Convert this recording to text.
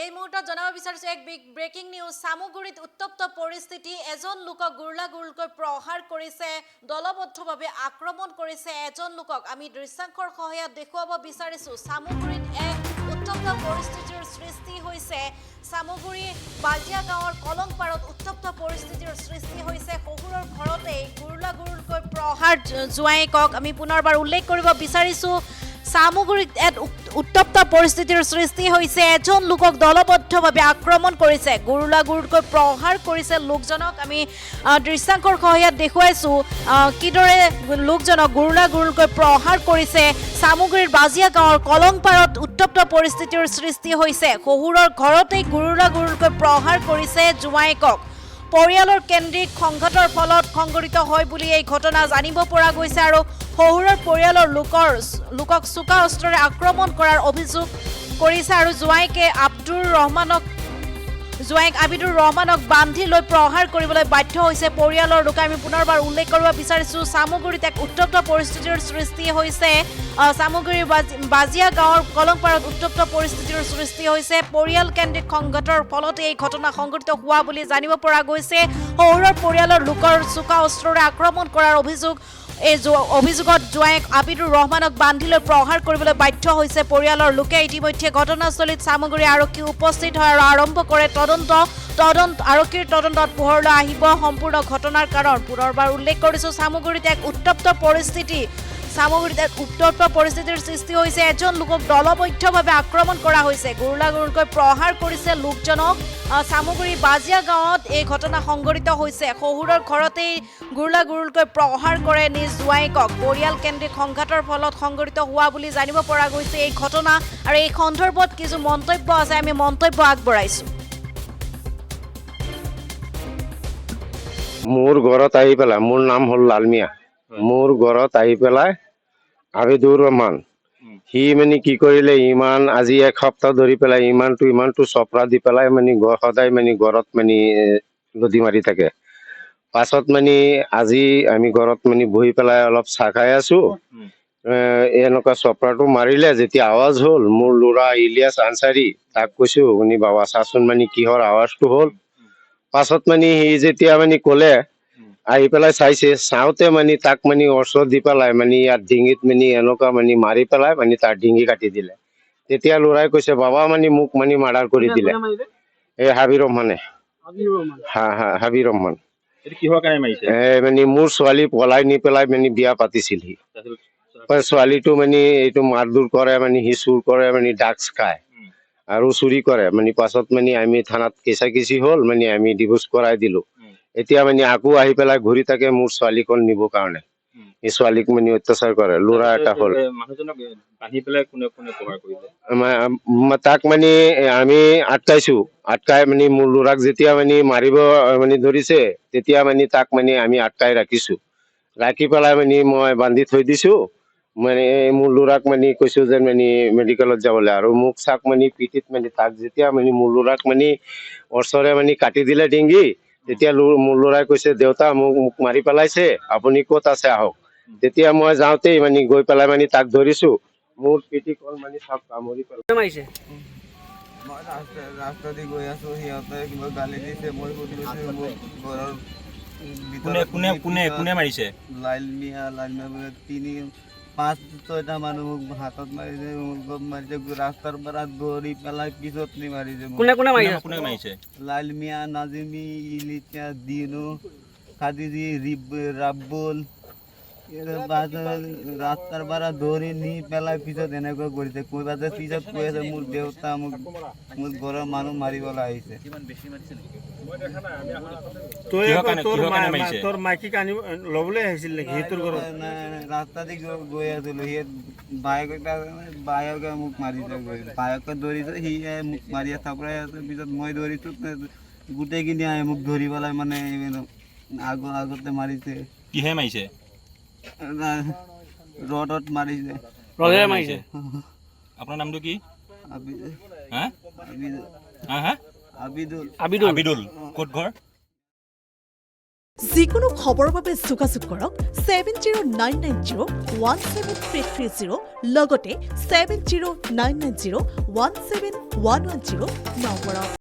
এই মুহূৰ্তত জনাব বিচাৰিছো এক বিগ ব্ৰেকিং নিউজ সামগুৰিত উত্তপ্ত পৰিস্থিতি এজন লোকক গুৰলাগুৰকৈ প্ৰহাৰ কৰিছে দলবদ্ধভাৱে আক্ৰমণ কৰিছে এজন লোকক আমি দৃশ্যাংশৰ সহায়ত দেখুৱাব বিচাৰিছো সামগুৰিত এক উত্তপ্ত পৰিস্থিতিৰ সৃষ্টি হৈছে সামগুৰি বাজিয়া গাঁৱৰ কলংপাৰত উত্তপ্ত পৰিস্থিতিৰ সৃষ্টি হৈছে শহুৰৰ ঘৰতে গুৰলাগুৰকৈ প্ৰহাৰ জোৱাইকক আমি পুনৰবাৰ উল্লেখ কৰিব বিচাৰিছো সামগুৰিত এক উত্তপ্ত পৰিস্থিতিৰ সৃষ্টি হৈছে এজন লোকক দলবদ্ধভাৱে আক্ৰমণ কৰিছে গুৰলাগুৰকৈ প্ৰহাৰ কৰিছে লোকজনক আমি দৃশ্যাংশৰ সহায়ত দেখুৱাইছো কিদৰে লোকজনক গুৰলাগুৰকৈ প্ৰহাৰ কৰিছে সামগুৰিৰ বাজিয়া গাঁৱৰ কলংপাৰত উত্তপ্ত পৰিস্থিতিৰ সৃষ্টি হৈছে শহুৰৰ ঘৰতেই গুৰলাগুৰকৈ প্ৰহাৰ কৰিছে জোৱাইকক পৰিয়ালৰ কেন্দ্ৰিক সংঘাতৰ ফলত সংঘটিত হয় বুলি এই ঘটনা জানিব পৰা গৈছে আৰু শহুৰৰ পৰিয়ালৰ লোকক চোকা অস্ত্ৰৰে আক্ৰমণ কৰাৰ অভিযোগ কৰিছে আৰু জোৱাইক আবিদুৰ ৰহমানক বান্ধি লৈ প্ৰহাৰ কৰিবলৈ বাধ্য হৈছে পৰিয়ালৰ লোকে আমি পুনৰবাৰ উল্লেখ কৰিব বিচাৰিছো সামগুৰিত এক উত্তপ্ত পৰিস্থিতিৰ সৃষ্টি হৈছে সামগুৰিৰ বাজিয়া গাঁৱৰ কলংপাৰত উত্তপ্ত পৰিস্থিতিৰ সৃষ্টি হৈছে পৰিয়াল কেন্দ্ৰিক সংঘাতৰ ফলত এই ঘটনা সংঘটিত হোৱা বুলি জানিব পৰা গৈছে শহুৰৰ পৰিয়ালৰ লোকৰ চোকা অস্ত্ৰৰে আক্ৰমণ কৰাৰ অভিযোগত জোৱাইক আবিদুৰ ৰহমানক বান্ধি লৈ প্ৰহাৰ কৰিবলৈ বাধ্য হৈছে পৰিয়ালৰ লোকে ইতিমধ্যে ঘটনাস্থলীত সামগুৰি আৰক্ষী উপস্থিত হয় আৰু আৰম্ভ কৰে তদন্ত আৰক্ষীৰ তদন্তত পোহৰলৈ আহিব সম্পূৰ্ণ ঘটনাৰ কাৰণ পুনৰবাৰ উল্লেখ কৰিছো সামগুৰিত এক উত্তপ্ত পৰিস্থিতিৰ সৃষ্টি হৈছে এজন লোকক দলবদ্ধভাৱে আক্ৰমণ কৰা হৈছে গুৰলাগুৰকৈ প্ৰহাৰ কৰিছে লোকজনক সামগুৰি বাজিয়া গাঁৱত এই ঘটনা সংঘটিত হৈছে শহুৰৰ ঘৰতেই গুৰলাগুৰকৈ প্ৰহাৰ কৰে নিজ জোৱাইকক পৰিয়াল কেন্দ্ৰিক সংঘাতৰ ফলত সংঘটিত হোৱা বুলি জানিব পৰা গৈছে এই ঘটনা আৰু এই সন্দৰ্ভত কিছু মন্তব্য আছে আমি মন্তব্য আগবঢ়াইছো মোৰ ঘৰত আহি পেলাই মোৰ নাম হ'ল লালমিয়া মোৰ ঘৰত আহি পেলাই আবিদুৰ ৰহমান সি মানে কি কৰিলে ইমান আজি এক সপ্তাহ ধৰি পেলাই ইমানটো চপৰা দি পেলাই মানে সদায় মানে ঘৰত মানে লদি মাৰি থাকে পাছত মানে আজি আমি ঘৰত মানে বহি পেলাই অলপ চাহ খাই আছো এনেকুৱা চপৰাটো মাৰিলে যেতিয়া আৱাজ হ'ল মোৰ ল'ৰা ইলিয়াছ আনচাৰী তাক কৈছো শুনি বাবা চাচোন মানে কিহৰ আৱাজটো হ'ল পাছত মানে সি যেতিয়া মানে ক'লে আহি পেলাই চাইছে চাওঁতে মানে তাক মানে ওচৰত দি পেলাই মানে ইয়াৰ ডিঙিত মানে এনেকুৱা মানে মাৰি পেলাই মানে তাৰ ডিঙি কাটি দিলে তেতিয়া ল'ৰাই কৈছে বাবা মানে মোক মানে মাৰ্ডাৰ কৰি দিলে এই হাবিৰ ৰহমানে হাবিৰ ৰহমান মানে মোৰ ছোৱালী পলাই নি পেলাই মানে বিয়া পাতিছিল সি ছোৱালীটো মানে এইটো মাৰধৰ কৰে মানে সি চুৰ কৰে মানে ড্ৰাগছ খায় আৰু চুৰি কৰে মানে পাছত মানে আমি থানাত কেঁচা হ'ল মানে আমি ডিভোৰ্চ কৰাই দিলো এতিয়া মানে আকৌ আহি পেলাই ঘূৰি থাকে মোৰ ছোৱালীখন নিবৰ কাৰণে এই ছোৱালীক মানে অত্যাচাৰ কৰে ল'ৰা এটা হ'ল তাক মানে আমি আটকাই মানে মোৰ ল'ৰাক যেতিয়া মানে মাৰিব মানে ধৰিছে তেতিয়া মানে তাক মানে আমি আটকাই ৰাখি পেলাই মানে মই বান্ধি থৈ দিছো মানে মোৰ ল'ৰাক মানে কৈছো যে মানে মেডিকেলত যাবলৈ আৰু মোক চাক মানে পিঠিত মানে তাক যেতিয়া মানে মোৰ ল'ৰাক মানে ওচৰে মানে কাটি দিলে ডিঙি তেতিয়া মোৰ ল'ৰাই কৈছে দেউতা মোক মাৰি পেলাইছে আপুনি ক'ত আছে আহক তেতিয়া মই যাওঁতেই মানে গৈ পেলাই মানে তাক ধৰিছো মোৰ পিঠি কল মানে সব কামুৰি পেলাইছে মই ৰাস্তা দি গৈ আছো সিহঁতে কিবা গালি দিছে মই সুধিছো মোৰ ঘৰৰ কোনে মাৰিছে লালমিয়া বোলে 5-6টা মানুহ মোক হাতত মাৰিছে মোক মাৰিছে ৰাস্তাৰ পৰা ধৰি পেলাই পিছত নি মাৰিছে কোনে মাৰিছে লালমিয়া নাজিমি ইলিচা দিনু খাদিজি ৰাব্বুল ৰাস্তাৰ পৰা ধৰি নি পেলাই পিছত এনেকৈ কৰিছে পিছত কৈ আছে মোৰ দেউতা মোৰ ঘৰৰ মানুহ মাৰিবলৈ আহিছে তোৰ মাইকীক আনি ল'বলৈ আহিছিল নেকি তোৰ ঘৰত ৰাস্তা দি গৈ আছিলো সি বায়েকে মোক মাৰিছে বায়েকে ধৰিছে সি মোক মাৰি থাপৰাই আছে পিছত মই ধৰিছো গোটেইখিনি আহি মোক ধৰি পেলাই মানে আগতে মাৰিছে কিহে মাৰিছে ৰডত মাৰিছে আপোনাৰ নামটো কি আবিদুল আবিদুল ক'ত ঘৰ যিকোনো খবৰৰ বাবে যোগাযোগ কৰক 7099017330 লগতে 7099017110 নম্বৰত।